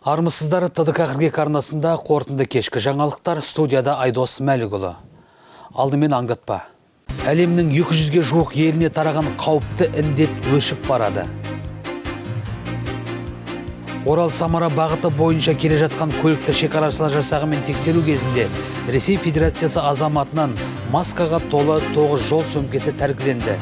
Армысыздар, ТДК қырғек арнасында қорытынды кешкі жаңалықтар, студияда Айдос Мәлікұлы. Алдымен аңдатпа. Әлемнің 200-ге жуық еліне тараған қауіпті індет өршіп барады. Орал-Самара бағыты бойынша келе жатқан көлікті шекарашылар жасағымен тексеру кезінде Ресей Федерациясы азаматынан маскаға толы 9 жол сөмкесі тәркіленді.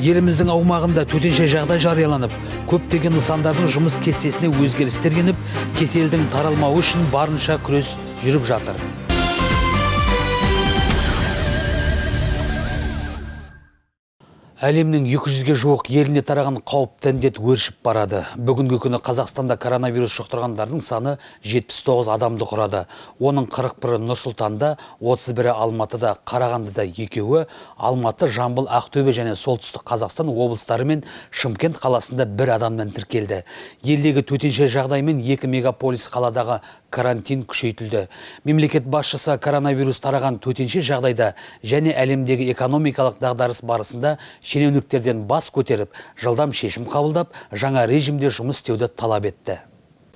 Еліміздің аумағында төтенше жағдай жарияланып, көптеген нысандардың жұмыс кестесіне өзгерістер еніп, кеселдің таралмауы үшін барынша күрес жүріп жатыр. Әлемнің 200-ге жуық еліне тараған қауіпті індет өршіп барады. Бүгінгі күні Қазақстанда коронавирус жұқтырғандардың саны 79 адамды құрады. Оның 41-і Нұр-Сұлтанда, 31-і Алматыда, Қарағандыда 2-і, Алматы, Жамбыл, Ақтөбе және Солтүстік Қазақстан облыстары мен Шымкент қаласында 1 адамнан тіркелді. Елдегі төтенше жағдаймен 2 мегаполис қаладағы карантин күшейтілді. Мемлекет басшысы коронавирус тараған төтенше жағдайда және әлемдегі экономикалық дағдарыс барысында шенеуніктерден бас көтеріп, жылдам шешім қабылдап, жаңа режимде жұмыс істеуді талап етті.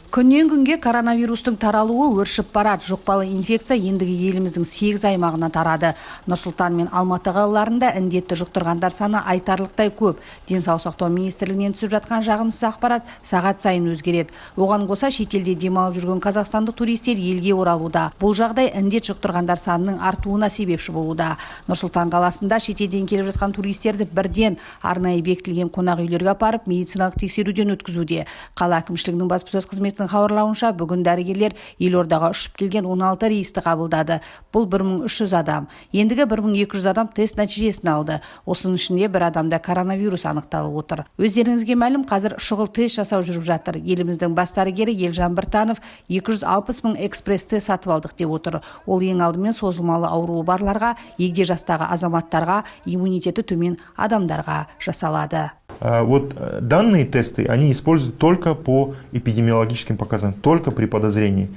Күннен күнге коронавирустың таралуы өршіп барады. Жұқпалы инфекция ендігі еліміздің 8 аймағына тарады. Нұр-Сұлтан мен Алматы қалаларында індетті жұқтырғандар саны айтарлықтай көп. Денсаулық сақтау министрлігінен түсіп жатқан жағымсыз ақпарат сағат сайын өзгереді. Оған қоса шетелде демалып жүрген қазақстандық туристер елге оралуда. Бұл жағдай індет жұқтырғандар санының артуына себепші болуда. Нұр-Сұлтан қаласында шетелден келіп жатқан туристерді бірден арнайы бекітілген қонақ үйлерге апарып медициналық тексеруден өткізуде. Қала әкімшілігінің баспасөз қызметі хабарлауынша, бүгін дәрігерлер елордаға ұшып келген 16 рейсті қабылдады. Бұл 1300 адам. Ендігі 1200 адам тест нәтижесін алды. Осының ішінде 1 адамда коронавирус анықталып отыр. Өздеріңізге мәлім, қазір шұғыл тест жасау жүріп жатыр. Еліміздің бас дәрігері Елжан Біртанов 260 мың экспресс-тест сатып алдық деп отыр. Ол ең алдымен созылмалы ауруы барларға, егде жастағы азаматтарға, иммунитеті төмен адамдарға жасалады. Вот данные тесты, они используются только по эпидемиологическим показаниям, только при подозрении.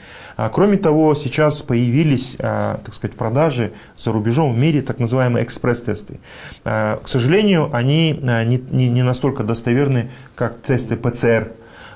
Кроме того, сейчас появились, так сказать, в продаже за рубежом в мире так называемые экспресс-тесты. К сожалению, они не настолько достоверны, как тесты ПЦР.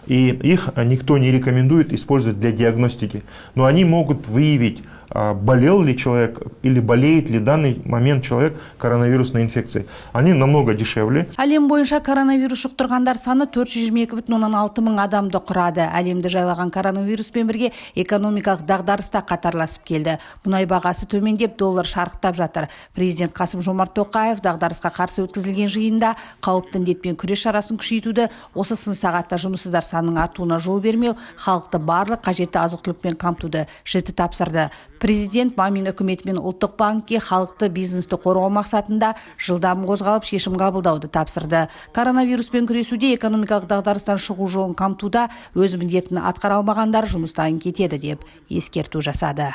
И их никто не рекомендует использовать для диагностики. Но они могут выявить, болел ли человек или болеет ли в данный момент человек коронавирусной инфекцией. Они намного дешевле. Әлем бойынша коронавирус жұқтырғандар саны 422,6 мың адамды құрады. Әлемді жайлаған коронавируспен бірге экономикалық дағдарыста қатарласып келді. Мұнай бағасы төмендеп, доллар шарықтап жатыр. Президент Қасым-Жомарт Тоқаев дағдарысқа қарсы өткізілген жиында қауіпті індетпен күрес шарасын күшейтуді, осы сын сағатта жұмыссыздар санының артуына жол бермеу, халықты барлық қажетті азық-түлікпен қамтуды жіті тапсырды. Президент Мамин үкіметі мен ұлттық банкке халықты бизнесті қорғау мақсатында жылдам қозғалып шешім қабылдауды тапсырды. Коронавируспен күресуде экономикалық дағдарыстан шығу жолын қамтуда өз міндетін атқара алмағандар жұмыстан кетеді деп ескерту жасады.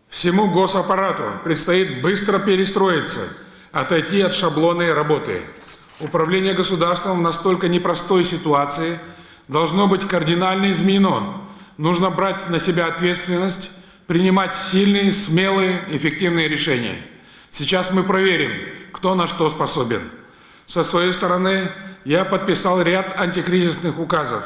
Всему госаппарату предстоит быстро перестроиться, отойти от шаблонной работы. Управление государством в настолько непростой ситуации должно быть кардинально изменено. Нужно брать на себя ответственность, принимать сильные, смелые, эффективные решения. Сейчас мы проверим, кто на что способен. Со своей стороны, я подписал ряд антикризисных указов,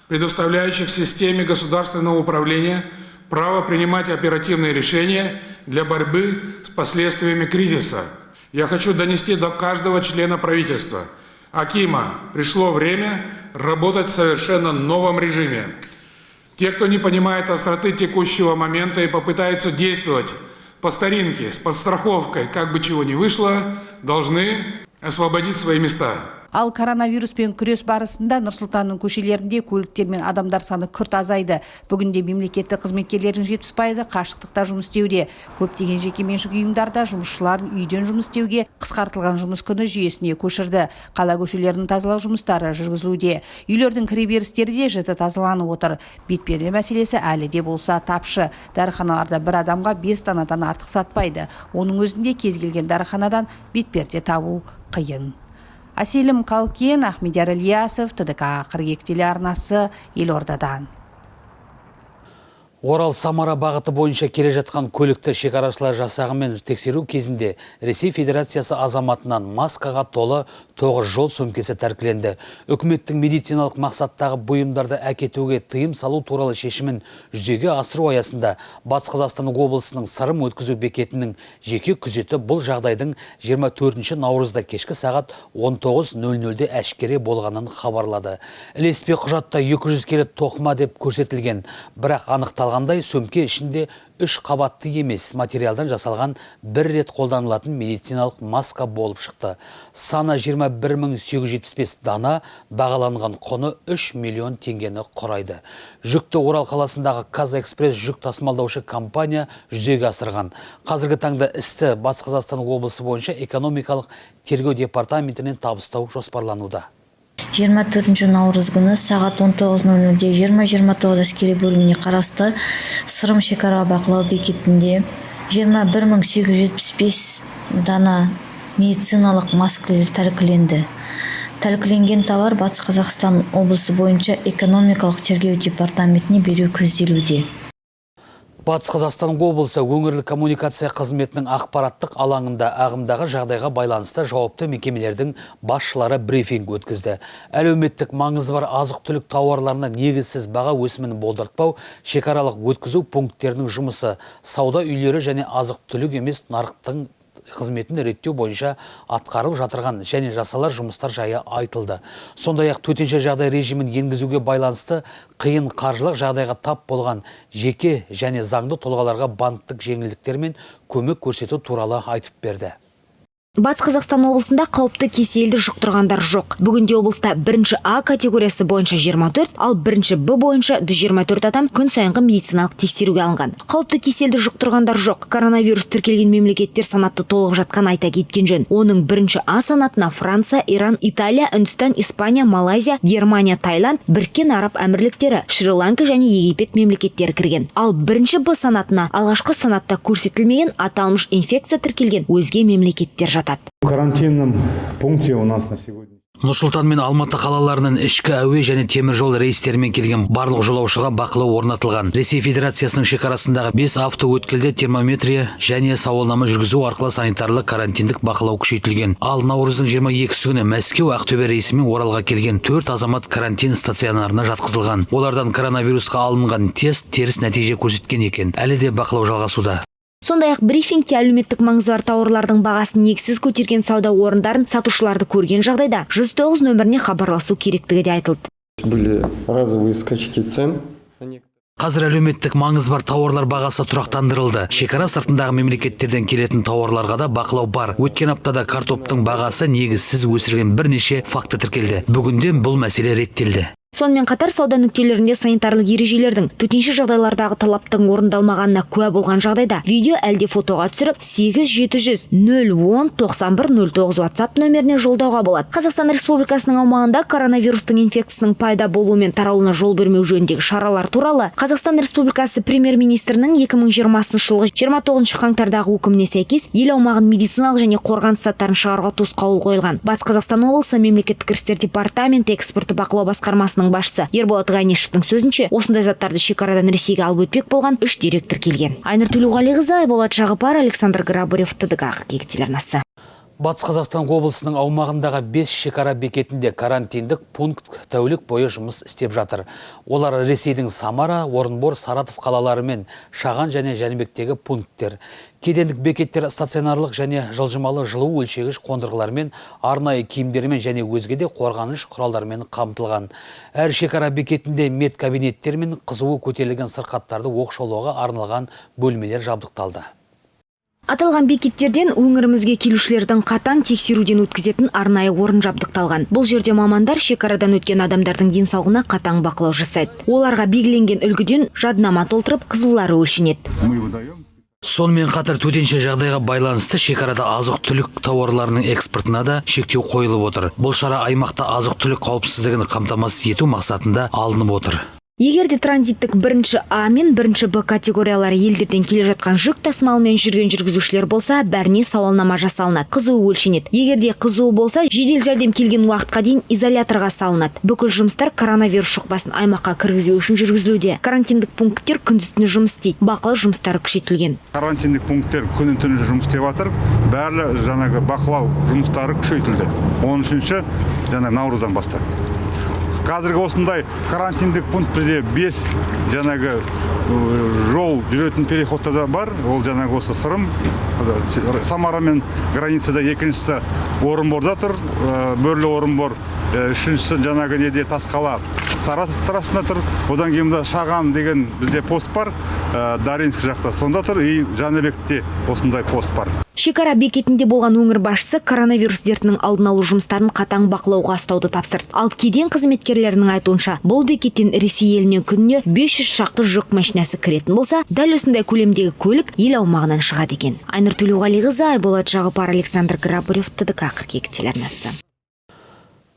предоставляющих системе государственного управления право принимать оперативные решения для борьбы с последствиями кризиса. Я хочу донести до каждого члена правительства: Акима, пришло время работать в совершенно новом режиме. Те, кто не понимает остроты текущего момента и попытаются действовать по старинке, с подстраховкой, как бы чего ни вышло, должны освободить свои места. Ал коронавируспен күрес барысында Нұр-Сұлтанның көшелерінде көліктер мен адамдар саны күрт азайды. Бүгінде мемлекеттік қызметкерлердің 70%-ы қашықтықта жұмыс істеуде. Көптеген жекеменшік ұйымдарда жұмысшыларын үйден жұмыс істеуге қысқартылған жұмыс күні жүйесіне көшірді. Қала көшелерінің тазалау жұмыстары жүргізілуде. Үйлердің кіреберістері де жіті тазаланып отыр. Бетперде мәселесі әлі де болса тапшы. Дәріханаларда бір адамға 5 данадан артық сатпайды. Оның өзінде кез келген дәріханадан бетперде табу қиын. Аселім Қалкен, Ахмедияр Ильясов, ТДК қырғек телеарнасы, Елордадан. Орал-Самара бағыты бойынша келе жатқан көлікті шекарашылар жасағымен тексеру кезінде Ресей Федерациясы азаматынан маскаға толы 9 жол сөмкесі тәркіленді. Үкіметтің медициналық мақсаттағы бұйымдарды әкетуге тыйым салу туралы шешімін жүзеге асыру аясында Батыс Қазақстан облысының Сырым өткізу бекетінің жеке күзеті бұл жағдайдың 24 наурызда кешкі сағат 19:00-де әшкере болғанын хабарлады. Ілеспе құжатта 200 келі тоқыма деп көрсетілген, бірақ анықталғандай сөмке ішінде 3 қабатты емес материалдан жасалған бір рет қолданылатын медициналық маска болып шықты. Саны 21.875 дана, бағаланған құны 3 миллион теңгені құрайды. Жүкті Орал қаласындағы Казэкспресс жүк тасымалдаушы компания жүзеге асырған. Қазіргі таңда істі Батыс Қазақстан облысы бойынша экономикалық тергеу департаментінен табыстау жоспарлануда. 24 наурыз күні сағат 19:00-де 20-29 әскери бөліміне қарасты Сырым шекара бақылау бекетінде 21.875 дана медициналық маскалар тәркіленді. Тәркіленген товар Батыс Қазақстан облысы бойынша экономикалық тергеу департаментіне беру көзделуде. Батыс Қазақстан облысы өңірлік коммуникация қызметінің ақпараттық алаңында ағымдағы жағдайға байланысты жауапты мекемелердің басшылары брифинг өткізді. Әлеуметтік маңызы бар азық-түлік тауарларына негізсіз баға өсімін болдыртпау, шекаралық өткізу пункттерінің жұмысы, сауда үйлері және азық-түлік емес нарықтың қызметін реттеу бойынша атқарылып жатырған және жасалар жұмыстар жайы айтылды. Сондай-ақ төтенше жағдай режимін енгізуге байланысты қиын қаржылық жағдайға тап болған жеке және заңды тұлғаларға банктік жеңілдіктер мен көмек көрсету туралы айтып берді. Батыс Қазақстан облысында қауіпті кеселді жұқтырғандар жоқ. Бүгінде облыста 1 А категориясы бойынша 24, ал 1 Б бойынша 124 адам күн сайынғы медициналық тексеруге алынған. Қауіпті кеселді жұқтырғандар жоқ. Коронавирус тіркелген мемлекеттер санаты толып жатқан айта кеткен жөн. Оның 1 А санатына Франция, Иран, Италия, Үндістан, Испания, Малайзия, Германия, Таиланд, Біріккен Араб Әмірліктері, Шри-Ланка және Египет мемлекеттері кірген. Ал 1 Б санатына алғашқы санатта көрсетілмеген аталмыш инфекция тіркелген өзге мемлекеттер жатады. В карантинном пункте у нас на сегодня. Нұр-Сұлтан мен Алматы қалаларының ішкі әуе және темір жол рейстерімен келген барлық жолаушыға бақылау орнатылған. Ресей Федерациясының шекарасындағы 5 автоөткелде термометрия және сауалнама жүргізу арқылы санитарлы карантиндік бақылау күшейтілген. Ал наурыздың 22 күні Мәскеу Ақтөбе рейсімен Оралға келген 4 азамат карантин стационарына жатқызылған. Олардан коронавирусқа алынған тест теріс нәтиже көрсеткен екен. Әлі де бақылау жалғасуда. Сондай-ақ брифингте әлеуметтік маңызы бар тауарлардың бағасын негізсіз көтерген сауда орындарын сатушыларды көрген жағдайда 109 нөміріне хабарласу керектігі де айтылды. Были разовые скачки цен. Қазір әлеуметтік маңызы бар тауарлар бағасы тұрақтандырылды. Шекара сыртындағы мемлекеттерден келетін тауарларға да бақылау бар. Өткен аптада картоптың бағасы негізсіз өсірген бірнеше факті тіркелді. Бүгінде бұл мәселе реттелді. Сонымен қатар сауда нүктелерінде санитарлық ережелердің төтенше жағдайлардағы талаптың орындалмағанына куә болған жағдайда видео әлде фотоға түсіріп 8700 010 9109 WhatsApp нөміріне жолдауға болады. Қазақстан Республикасының аумағында коронавирустың инфекциясының пайда болуы мен таралуына жол бермеу жөніндегі шаралар туралы Қазақстан Республикасы премьер-министрінің 2020 жылғы 29 қаңтардағы өкіміне сәйкес ел аумағын медициналық және қорғаныс заттарын шығаруға тосқауыл қойылған. Батыс Қазақстан облысы мемлекеттік кірістер департаменті экспортты бақылау басқармасының басшысы Ерболат Ғайнешевтің сөзінше, осындай заттарды шекарадан Ресейге алып өтпек болған 3 дерек тіркелген. Айнұр Төлеуғалиқызы, Айболат Жағыпар, Александр Грабарев, ТДК телеарнасы. Батыс Қазақстан облысының аумағындағы 5 шекара бекетінде карантиндік пункт тәулік бойы жұмыс істеп жатыр. Олар Ресейдің Самара, Орынбор, Саратов қалалары мен Шаған және Жәнібектегі пункттер. Кедендік бекеттер стационарлық және жылжымалы жылу өлшегіш қондырғылармен, арнайы киімдермен және өзге де қорғаныш құралдарымен қамтылған. Әр шекара бекетінде медкабинеттер мен қызуы көтерілген сырқаттарды оқшаулауға арналған бөлмелер жабдықталды. Аталған бекеттерден өңірімізге келушілердің қатаң тексеруден өткізетін арнайы орын жабдықталған. Бұл жерде мамандар шекарадан өткен адамдардың денсаулығына қатаң бақылау жасайды. Оларға белгіленген үлгіден жаднама толтырып, қызулары өлшенеді. Сонымен қатар төтенше жағдайға байланысты шекарада азық-түлік тауарларының экспортына да шектеу қойылып отыр. Бұл шара аймақта азық-түлік қауіпсіздігін қамтамасыз ету мақсатында алынып отыр. Егерде транзиттік бірінші А мен бірінші Б категориялары елдерден келе жатқан жүк тасымалымен жүрген жүргізушілер болса, бәріне сауалнама жасалынады. Қызуы өлшенеді. Егерде қызуы болса, жедел жәрдем келген уақытқа дейін изоляторға салынады. Бүкіл жұмыстар коронавирус жұқпасын аймаққа кіргізбеу үшін жүргізілуде. Карантиндік пункттер күндіз-түні жұмыс істейді. Бақылау жұмыстары күшейтілген. Карантиндік пункттер күні-түні жұмыс істеп жатыр. Барлы жаңағы бақылау жұмыстары күшейтілді. 13-ші наурыздан бастап. Қазіргі осындай карантиндік пункт бізде 5 жаңағы жол жүретін переходта да бар. Ол жаңағы осы Сырым, Самара мен границада, екіншісі Орынборда тұр, Бөрлі Орынбор, үшіншісі жаңағы неде Тасқала, Саратов трасында тұр. Одан кейін Шаған деген бізде пост бар, Даринск жақта сонда тұр, и Жаныбекте осындай пост бар. Шекара бекетінде болған өңір басшысы коронавирус дертінің алдын алу жұмыстарын қатаң бақылауға ұстауды тапсырды. Ал кеден қызметкерлерінің айтуынша, бұл бекеттен Ресей елінен күніне 500 шақты жүк машинасы кіретін болса, дәл осындай көлемдегі көлік ел аумағынан шығады екен. Айнұр Төлеуғалиқызы, Айболат Жағыпар, Александр Грабарев, ТДК 42 телеарнасы.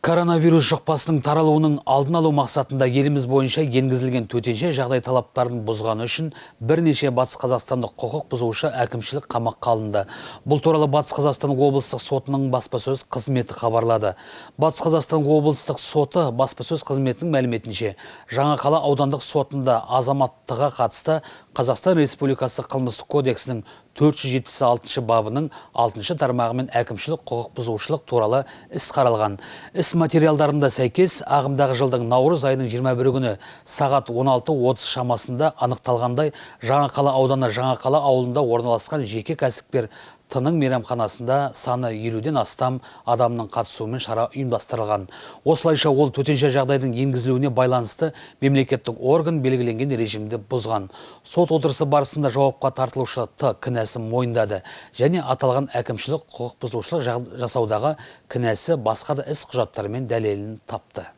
Коронавирус жұқпасының таралуының алдын алу мақсатында еліміз бойынша енгізілген төтенше жағдай талаптарын бұзғаны үшін бірнеше Батыс Қазақстандық құқық бұзушы әкімшілік қамаққа алынды. Бұл туралы Батыс Қазақстан облыстық сотының баспасөз қызметі хабарлады. Батыс Қазақстан облыстық соты баспасөз қызметінің мәліметінше, Жаңақала аудандық сотында азаматтыға қатысты Қазақстан Республикасы қылмыстық кодексінің 476 бабының 6 тармағымен әкімшілік құқық бұзушылық туралы іс қаралған. Іс материалдарында сәйкес, ағымдағы жылдың наурыз айының 21 күні сағат 16:30 шамасында анықталғандай, Жаңақала ауданы Жаңақала ауылында орналасқан жеке кәсіпкер Тының мейрамханасында саны 50-ден астам адамның қатысуымен шара ұйымдастырылған. Осылайша ол төтенше жағдайдың енгізілуіне байланысты мемлекеттік орган белгіленген режимді бұзған. Сот отырысы барысында жауапқа тартылушы Т кінәсін мойындады және аталған әкімшілік құқық бұзушылық жасаудағы кінәсі басқа да іс құжаттарымен дәлелін тапты.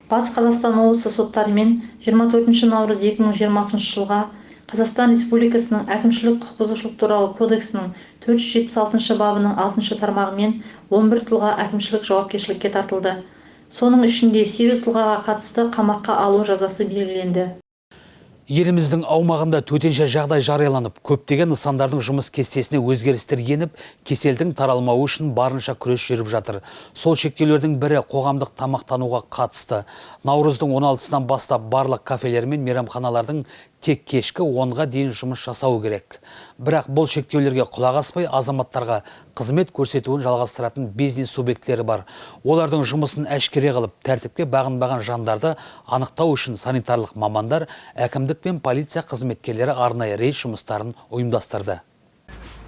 Батыс Қазақстан облысы соттарымен 24 наурыз 2020 жылға Қазақстан Республикасының әкімшілік құқық бұзушылық туралы кодексінің 476 бабының 6 тармағымен 11 тұлға әкімшілік жауапкершілікке тартылды. Соның ішінде 8 тұлғаға қатысты қамаққа алу жазасы белгіленді. Еліміздің аумағында төтенше жағдай жарияланып, көптеген нысандардың жұмыс кестесіне өзгерістер еніп, кеселдің таралмауы үшін барынша күрес жүріп жатыр. Сол шектеулердің бірі қоғамдық тамақтануға қатысты. Наурыздың 16-сынан бастап барлық кафелер мен мейрамханалардың тек кешкі 10-ға дейін жұмыс жасау керек. Бірақ бұл шектеулерге құлақ аспай азаматтарға қызмет көрсетуін жалғастыратын бизнес субъектілері бар. Олардың жұмысын әшкере қылып, тәртіпке бағынбаған жандарды анықтау үшін санитарлық мамандар, әкімдік пен полиция қызметкерлері арнайы рейд жұмыстарын ұйымдастырды.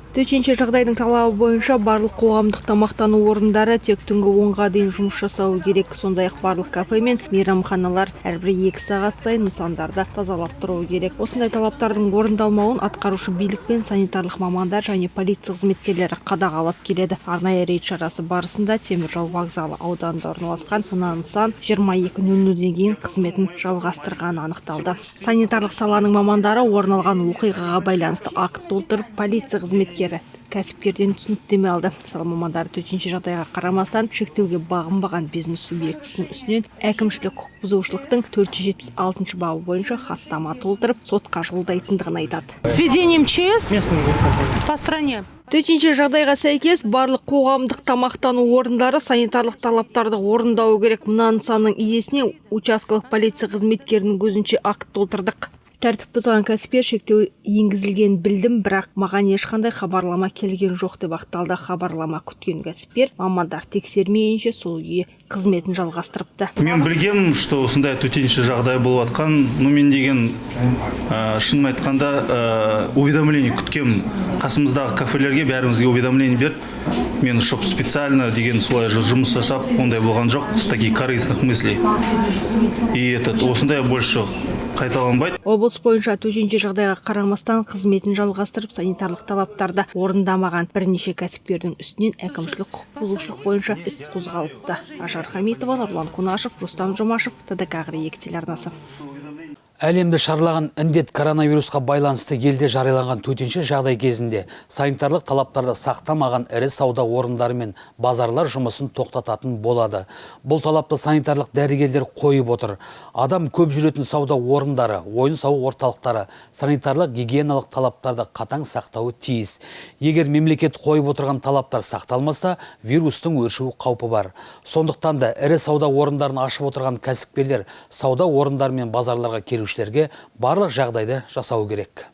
Төтенше жағдайдың талабы бойынша барлық қоғамдық тамақтану орындары тек түнгі 10-ға дейін жұмыс жасауы керек. Сондай-ақ барлық кафе мен мейрамханалар әрбір 2 сағат сайын нысандарды тазалап тұруы керек. Осындай талаптардың орындалмауын атқарушы билік пен санитарлық мамандар және полиция қызметкерлері қадағалап келеді. Арнайы рейд шарасы барысында Темір жол вокзалы ауданында орналасқан мына нысан 22:00-ден кейін қызметін жалғастырғаны анықталды. Санитарлық саланың мамандары орын алған оқиғаға байланысты акт толтырып, полиция қызметкерлері кәсіпкерден түсініктеме алды. Сала мамандары төтенше жағдайға қарамастан шектеуге бағынбаған бизнес субъектісінің үстінен әкімшілік құқық бұзушылықтың 476 бабы бойынша хаттама толтырып, сотқа жолдайтындығын айтады. С введением ЧС по стране. Төтенше жағдайға сәйкес барлық қоғамдық тамақтану орындары санитарлық талаптарды орындауы керек. Мына нысанның иесіне учаскелік полиция қызметкерінің көзінше акт толтырдық. Тәртіп бұзған кәсіпкер шектеу енгізілген білдім, бірақ маған ешқандай хабарлама келген жоқ деп ақталды. Хабарлама күткен кәсіпкер мамандар тексермейінше сол үйге қызметін жалғастырыпты. Мен білгем, что осындай төтенше жағдай болып атқан, мен деген шынын айтқанда уведомление күткем. Қасымыздағы кафелерге бәрімізге уведомление берді. Мен чтоб специально деген солай жұмыс жасап, ондай болған жоқ, с таких корыстных мыслей. И осындай больше қайталанбайды. Облыс бойынша төтенше жағдайға қарамастан қызметін жалғастырып, санитарлық талаптарды орындамаған бірнеше кәсіпкердің үстінен әкімшілік құқық бұзушылық бойынша іс қозғалыпты. Ажар Хамитова, Нұрлан Кунашев, Рустам Жұмашев, ТДК 42 телеарнасы. Әлемді шарлаған індет коронавирусқа байланысты елде жарияланған төтенше жағдай кезінде санитарлық талаптарды сақтамаған ірі сауда орындары мен базарлар жұмысын тоқтататын болады. Бұл талапты санитарлық дәрігерлер қойып отыр. Адам көп жүретін сауда орындары, ойын-сауық орталықтары санитарлық гигиеналық талаптарды қатаң сақтауы тиіс. Егер мемлекет қойып отырған талаптар сақталмаса, вирустың өршуі қаупі бар. Сондықтан да ірі сауда орындарын ашып отырған кәсіпкерлер сауда орындары мен базарларға келушілерге барлық жағдайды жасау керек.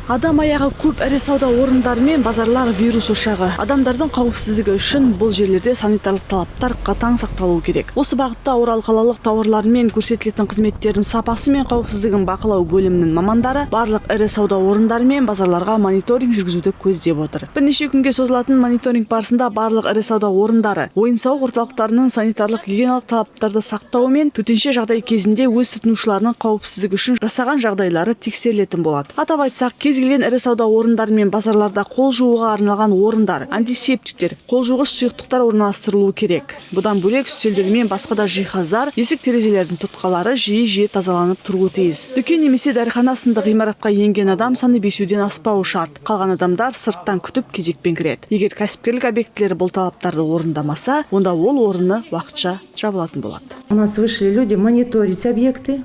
Адам аяғы көп ірі сауда орындары мен базарлар вирус ошағы. Адамдардың қауіпсіздігі үшін бұл жерлерде санитарлық талаптар қатаң сақталуы керек. Осы бағытта Орал қалалық тауарлар мен көрсетілетін қызметтердің сапасы мен қауіпсіздігін бақылау бөлімінің мамандары барлық ірі сауда орындары мен базарларға мониторинг жүргізуді көздеп отыр. Бірнеше күнге созылатын мониторинг барысында барлық ірі сауда орындары, ойын-сауық орталықтарының санитарлық гигиеналық талаптарды сақтауы мен төтенше жағдай кезінде өз тұтынушыларының қауіпсіздігі үшін жасаған жағдайлары тексерілетін болады. Атап айтсақ, кез келген ірі сауда орындары мен базарларда қол жууға арналған орындар, антисептиктер, қол жуғыш сұйықтықтар орналастырылуы керек. Бұдан бөлек үстелдер мен басқа да жиһаздар, есік-терезелердің тұтқалары жиі тазаланып тұруы тиіс. Дүкен немесе дәріхана сынды ғимаратқа енген адам саны 5-ден аспауы шарт. Қалған адамдар сырттан күтіп кезекпен кіреді. Егер кәсіпкерлік объектілері бұл талаптарды орындамаса, онда ол орны уақытша жабылатын болады. У нас вышли люди мониторить объекты,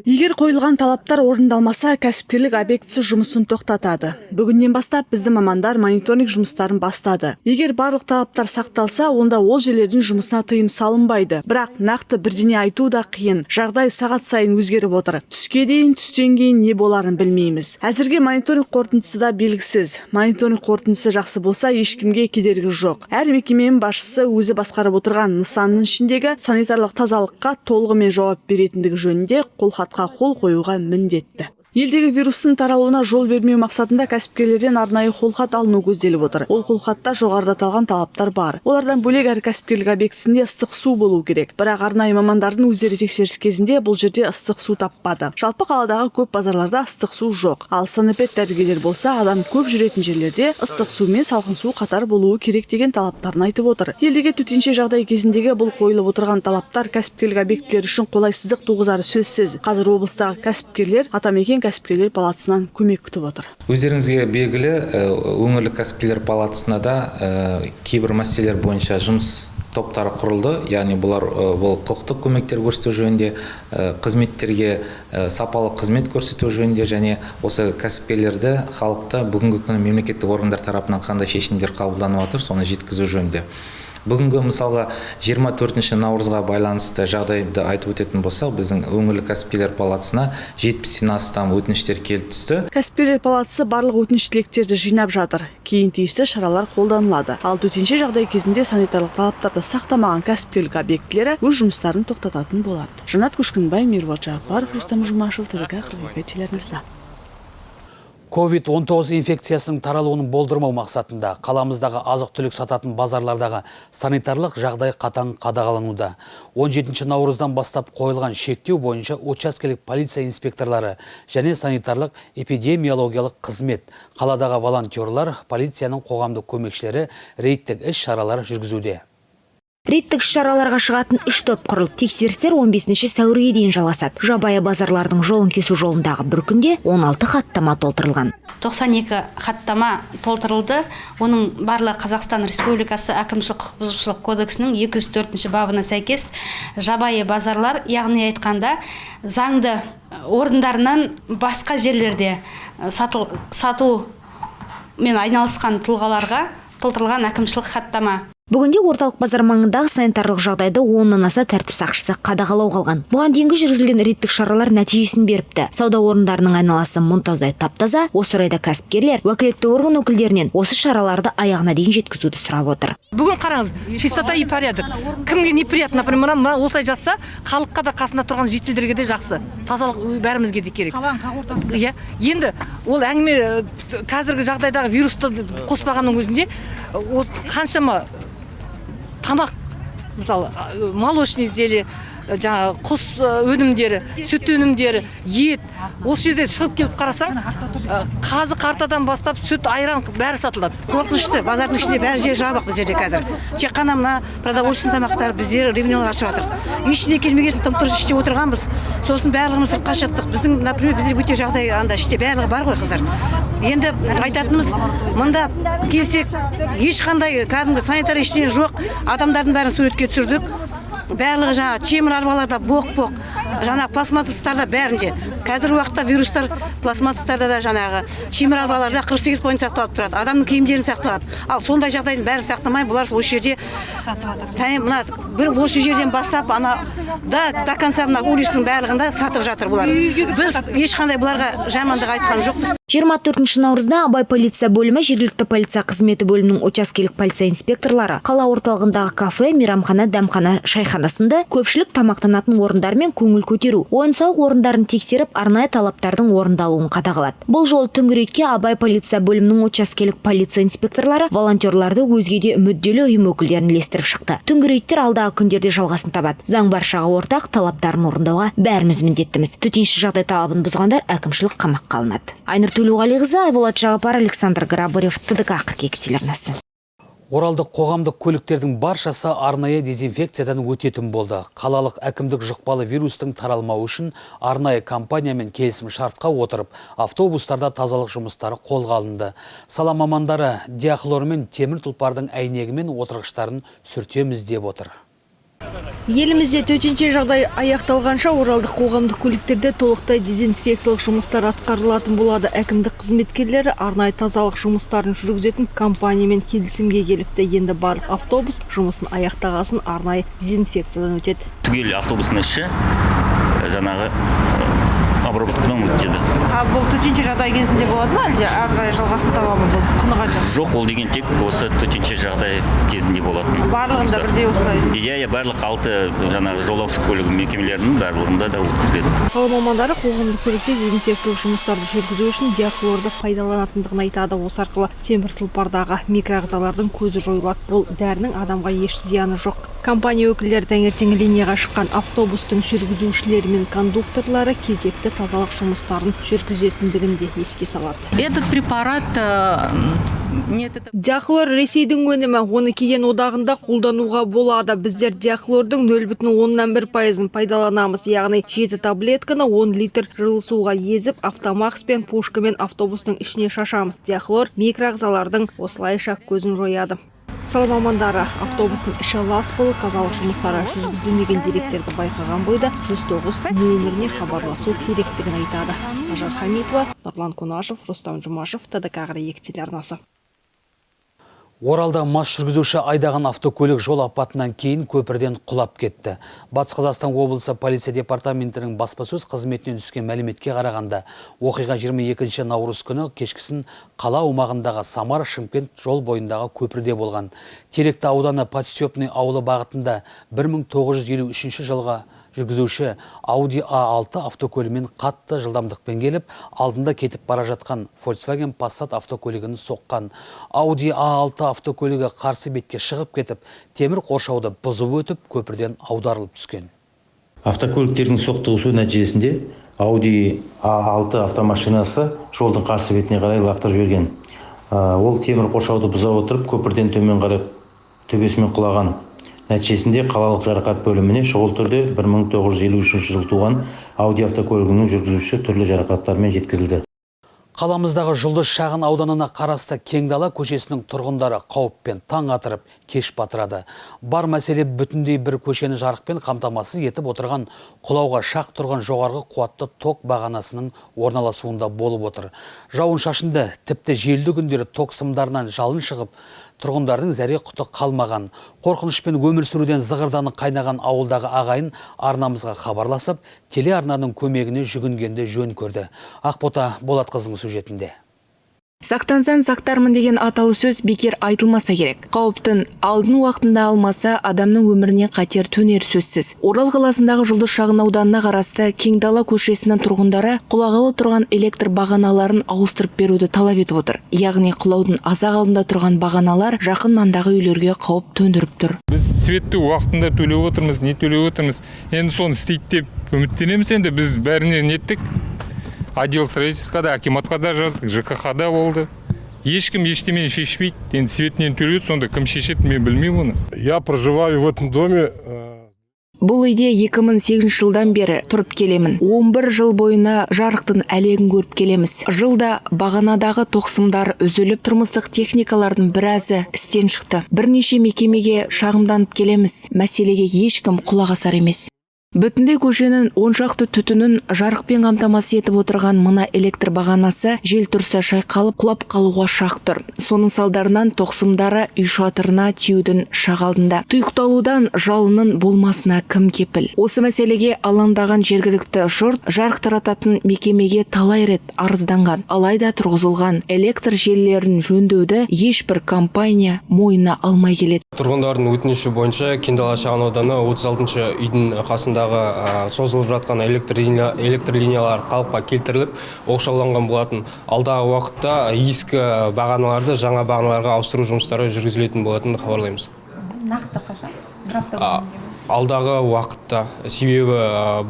Егер қойылған талаптар орындалмаса, кәсіпкерлік объектісі жұмысын тоқтатады. Бүгіннен бастап біздің мамандар мониторинг жұмыстарын бастады. Егер барлық талаптар сақталса, онда ол жерлердің жұмысына тыйым салынбайды. Бірақ нақты бірдеңе айту да қиын. Жағдай сағат сайын өзгеріп отыр. Түске дейін, түстен кейін не боларын білмейміз. Әзірге мониторинг қорытындысы да белгісіз. Мониторинг қорытындысы жақсы болса, ешкімге кедергі жоқ. Әр мекеменің басшысы өзі басқарып отырған нысанның ішіндегі санитарлық тазалыққа толығымен жауап беретіндігі жөнінде қолхатқа қол қоюға міндетті. Елдегі вирустың таралуына жол бермеу мақсатында кәсіпкерлерден арнайы қолхат алыну көзделіп отыр. Ол қолхатта жоғарыда аталған талаптар бар. Олардан бөлек әр кәсіпкерлік объектісінде ыстық су болу керек. Бірақ арнайы мамандардың өздері тексеріс кезінде бұл жерде ыстық су таппады. Жалпы қаладағы көп базарларда ыстық су жоқ. Ал санэпид дәрігерлер болса, адам көп жүретін жерлерде ыстық су мен салқын су қатар болуы керек деген талаптарын айтып отыр. Елдегі төтенше жағдай кезіндегі бұл қойылып отырған талаптар кәсіпкерлік объектілер үшін қолайсыздық туғызары сөзсіз. Қазір облыстағы кәсіпкерлер Атамекен кәсіпкерлер палатасынан көмек күтіп отыр. Өздеріңізге белгілі, өңірлік кәсіпкерлер палатасына да кейбір мәселелер бойынша жұмыс топтары құрылды. Яғни бұл құқықтық көмектер көрсету жөнінде, қызметтерге сапалы қызмет көрсету жөнінде және осы кәсіпкерлерді халықта бүгінгі күні мемлекеттік органдар тарапынан қандай шешімдер қабылданып отыр, соны жеткізу жөнінде. Бүгінгі мысалға 24 наурызға байланысты жағдайды айтып өтетін болсақ, біздің өңірлік кәсіпкерлер палатасына 70-ден астам өтініштер келіп түсті. Кәсіпкерлер палатасы барлық өтініш тілектерді жинап жатыр. Кейін тиісті шаралар қолданылады. Ал төтенше жағдай кезінде санитарлық талаптарды сақтамаған кәсіпкерлік объектілері өз жұмыстарын тоқтататын болады. Жанат Көшкінбай, Мирбат Жапаров, Рустам Жұмашев, ТВК телеарнасы. COVID-19 инфекциясының таралуының болдырмау мақсатында қаламыздағы азық-түлік сататын базарлардағы санитарлық жағдай қатаң қадағалануда. 17 наурыздан бастап қойылған шектеу бойынша учаскелік полиция инспекторлары және санитарлық эпидемиологиялық қызмет, қаладағы волонтерлар, полицияның қоғамдық көмекшілері рейдтік іс-шаралар жүргізуде. Рейдтік шараларға шығатын 3 топ құрылды. Тексерістер 15 сәуірге дейін жалғасады. Жабайы базарлардың жолын кесу жолындағы бір күнде 16 хаттама толтырылған. 92 хаттама толтырылды. Оның барлығы Қазақстан Республикасы әкімшілік құқық бұзушылық кодексінің 204 бабына сәйкес жабайы базарлар, яғни айтқанда заңды орындарынан басқа жерлерде сату мен айналысқан тұлғаларға толтырылған әкімшілік хаттама. Бүгінде орталық базар маңындағы санитарлық жағдайды 10-нан аса тәртіп сақшысы қадағалау қалған. Бұған дейінгі жүргізілген рейдтік шаралар нәтижесін беріпті. Сауда орындарының айналасы мұнтаздай тап-таза. Осы орайда кәсіпкерлер уәкілетті орган өкілдерінен осы шараларды аяғына дейін жеткізуді сұрап отыр. Бүгін қараңыз, чистота и порядок. Кімге неприятно, например, осылай жатса, халыққа да қасында тұрған жителдерге де жақсы. Тазалық бәрімізге де керек. Енді ол әңгіме қазіргі жағдайдағы вирусты қоспағанның өзінде қаншама тамақ, мысалы, молочный изделие, жаңағы құс өнімдері, сүт өнімдері, ет. Осы жерде шығып келіп қарасаң, қазы қартадан бастап сүт, айран бәрі сатылады. Қорқынышты, базардың ішінде бәрі жер жабық біздерде қазір. Тек қана мына продовольственный тамақтар біздер ревнелер ашып жатыр. Ішіне келмеген тым-тырыс іште отырғанбыз. Сосын барлығымыз сыртқа шықтық. Біздің, например, біздер өте жағдай анда іште барлығы бар ғой қыздар. Енді айтатынымыз, мында келсек, ешқандай кәдімгі санитария ештеңе жоқ. Адамдардың бәрін суретке түсірдік. Барлығы жаңа темір арбаларда боқ-боқ, жаңа пластмассастарда бәрінде. Қазір уақытта вирустар пластмассастарда да жаңағы темір арбаларда 48 бойын сақталып тұрады. Адамның киімдерін сақталады. Ал сондай жағдайдың бәрін сақтамай, бұлар осы жерде мына бір осы жерден бастап ана до конца мына улицаның барлығында сатып жатыр бұлар. Біз ешқандай бұларға жамандық айтқан жоқпыз. 24 наурызда Абай полиция бөлімі, жергілікті полиция қызметі бөлімінің учаскелік полиция инспекторлары қала орталығындағы кафе, мейрамхана, дәмхана, шайханасында көпшілік тамақтанатын орындар мен көңіл көтеру, ойын-сауық орындарын тексеріп, арнайы талаптардың орындалуын қадағалады. Бұл жолы түнгі Абай полиция бөлімінің учаскелік полиция инспекторлары волонтерларды өзге де мүдделі ұйым өкілдерін ілестіріп шықты. Түнгі рейдтер алдағы күндерде жалғасын табады. Заң баршаға ортақ, талаптарын орындауға бәріміз міндеттіміз. Төтенше жағдай талабын бұзғандар әкімшілік қамаққа алынады. Айнұр Төлеуғалиқызы, Айболат Жағапар, Александр Грабарев, ТДК 42 телеарнасы. Оралдық қоғамдық көліктердің баршасы арнайы дезинфекциядан өтетін болды. Қалалық әкімдік жұқпалы вирустың таралмауы үшін арнайы компаниямен келісім шартқа отырып, автобустарда тазалық жұмыстары қолға алынды. Сала мамандары диахлор мен темір тұлпардың әйнегі мен отырғыштарын сүртеміз деп отыр. Елімізде төтенше жағдай аяқталғанша оралдық қоғамдық көліктерде толықтай дезинфекциялық жұмыстар атқарылатын болады. Әкімдік қызметкерлері арнайы тазалық жұмыстарын жүргізетін компаниямен келісімге келіпті. Енді барлық автобус жұмысын аяқтағасын арнайы дезинфекциядан өтеді. Түгел автобустың іші жаңағы обработкадан өтеді. Бұл төтенше жағдай кезінде болады ма, әлде ары қарай жалғасын таба ма бұл күні қанша? Жоқ, ол деген тек осы төтенше жағдай кезінде болатын. Барлығында бірдей осылай. Иә, барлық 6 жаңағы жолаушы көлігі мекемелерінің барлығында да өткізіледі. Сала мамандары қоғамдық көлікте дезинфекциялық жұмыстарды жүргізу үшін диахлорды пайдаланатындығын айтады. Осы арқылы темір тұлпардағы микроағзалардың көзі жойылады. Бұл дәрінің адамға еш зияны жоқ. Компания өкілдері таңертең линияға шыққан автобустың жүргізушілері мен кондукторлары кезекті тазалық жұмыстарын жүргізетіндігін де еске салады. Этот препарат Диахлор Ресейдің өнімі, оны кеден одағында қолдануға болады. Біздер диахлордың 0,1% пайдаланамыз, яғни 7 таблетканы 10 литр жылы суға езіп, автомакс пен пушкамен автобустың ішіне шашамыз. Диахлор микроағзалардың осылайша көзін жояды. Сала мамандары автобустың іші лас болып, тазалық жұмыстары жүргізілмеген деректерді байқаған бойда 109 нөміріне хабарласу керектігін айтады. Ажар Хамитова, Нұрлан Конашев, Рустам Жұмашев, ТДК 42 телеарнасы. Оралда мас жүргізуші айдаған автокөлік жол апатынан кейін көпірден құлап кетті. Батыс Қазақстан облысы полиция департаментінің баспасөз қызметінен түскен мәліметке қарағанда, оқиға 22 наурыз күні кешкісін қала аумағындағы Самара-Шымкент жол бойындағы көпірде болған. Теректі ауданы Подстепный ауылы бағытында 1953 жылға жүргізуші Audi A6 автокөлігімен қатты жылдамдықпен келіп, алдында кетіп бара жатқан Volkswagen Passat автокөлігін соққан. Audi A6 автокөлігі қарсы бетке шығып кетіп, темір қоршауды бұзып өтіп, көпірден аударылып түскен. Автокөліктердің соқтығысуы нәтижесінде Audi A6 автомашинасы жолдың қарсы бетіне қарай лақтырып жіберген. Ол темір қоршауды бұза отырып, көпірден төмен қарай төбесімен құлаған. Нәтижесінде қалалық жарақат бөліміне шұғыл түрде 1953 жыл туған Audi автокөлігінің жүргізушісі түрлі жарақаттармен жеткізілді. Қаламыздағы Жұлдыз шағын ауданына қарасты Кеңдала көшесінің тұрғындары қауіппен таң атырып, кеш батырады. Бар мәселе бүтіндей бір көшені жарықпен қамтамасыз етіп отырған құлауға шақ тұрған жоғарғы қуатты ток бағанасының орналасуында болып отыр. Жауын шашынды, тіпті желді күндері ток сымдарынан жалын шығып, тұрғындардың зәре құты қалмаған. Қорқынышпен өмір сүруден зығырданы қайнаған ауылдағы ағайын арнамызға хабарласып, телеарнаның көмегіне жүгінгенде жөн көрді. Ақбота Болатқызының сюжетінде. Сақтансаң сақтармын деген аталы сөз бекер айтылмаса керек. Қауіптің алдын уақытында алмаса, адамның өміріне қатер төнер сөзсіз. Орал қаласындағы Жұлдыз шағын ауданына қарасты Кеңдала көшесінің тұрғындары құлағалы тұрған электр бағаналарын ауыстырып беруді талап етіп отыр. Яғни құлаудың азақ алдында тұрған бағаналар жақын маңдағы үйлерге қауіп төндіріп тұр. Біз светті уақытында төлеп отырмыз, не төлеп отырмыз. Енді соны істейді деп үміттенеміз. Енді біз бәріне неттік. Отдел строительствода, акиматқа да жаздық, ЖКХ-да болды. Ешкім ештемені шешпейді. Енді светінен төлейді, сонда кім шешеді, мен білмеймін оны. Я проживаю в этом доме. Бұл үйде 2008 жылдан бері тұрып келемін. 11 жыл бойына жарықтың әлегін көріп келеміз. Жылда бағанадағы тоқсымдар үзіліп, тұрмыстық техникалардың біразы істен шықты. Бірнеше мекемеге шағымданып келеміз. Мәселеге ешкім құлақ асар емес. Бүтіндей көшенің 10 шақты түтінін жарықпен қамтамасыз етіп отырған мына электр бағанасы жел тұрса шайқалып, құлап қалуға шақ тұр. Соның салдарынан тоқсымдары үй шатырына тиюдің шақ алдында. Тұйықталудан жалынның болмасына кім кепіл? Осы мәселеге алаңдаған жергілікті жұрт жарық тарататын мекемеге талай рет арызданған. Алайда тұрғызылған электр желілерін жөндеуді ешбір компания мойнына алмай келеді. Тұрғындардың өтініші бойынша Кеңдала шағын ауданы 36-шы үйдің қасында созылып жатқан электр линиялар қалыпқа келтіріліп оқшауланған болатын. Алдағы уақытта ескі бағаналарды жаңа бағаналарға ауыстыру жұмыстары жүргізілетін болатынын хабарлаймыз. Нақты қашан? Алдағы уақытта, себебі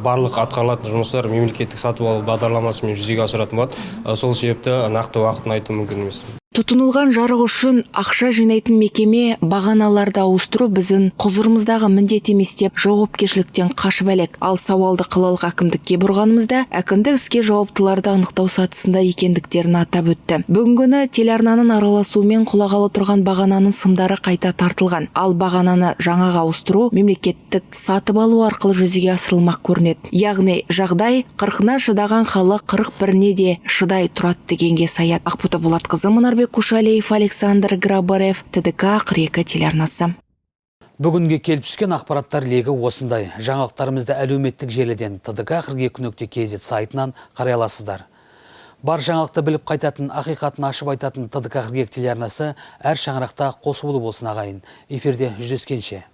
барлық атқарылатын жұмыстар мемлекеттік сатып алу бағдарламасымен жүзеге асыратын болады. Сол себепті нақты уақытын айту мүмкін емес. Тұтынылған жарық үшін ақша жинайтын мекеме бағаналарды ауыстыру біздің құзырымыздағы міндет емес деп жауапкершіліктен қашып әлек. Ал сауалды қалалық әкімдікке бұрғанымызда әкімдік іске жауаптыларды анықтау сатысында екендіктерін атап өтті. Бүгінгіні телеарнаның араласуымен құлағалы тұрған бағананың сымдары қайта тартылған. Ал бағананы жаңаға ауыстыру мемлекеттік сатып алу арқылы жүзеге асырылмақ көрінеді. Яғни жағдай 40-на шыдаған халық 41-не де шыдай тұрады дегенге саят. Ақбота Болатқызы, Кушалеев, Александр Грабарев, ТДК 42 телеарнасы. Бүгінге келіп түскен ақпараттар легі осындай. Жаңалықтарымызды әлеуметтік желіден tdk42.kz сайтынан қарай аласыздар. Бар жаңалықты біліп қайтатын, ақиқатын ашып айтатын ТДК 42 телеарнасы әр шаңырақта қосылы болсын ағайын. Эфирде жүздескенше.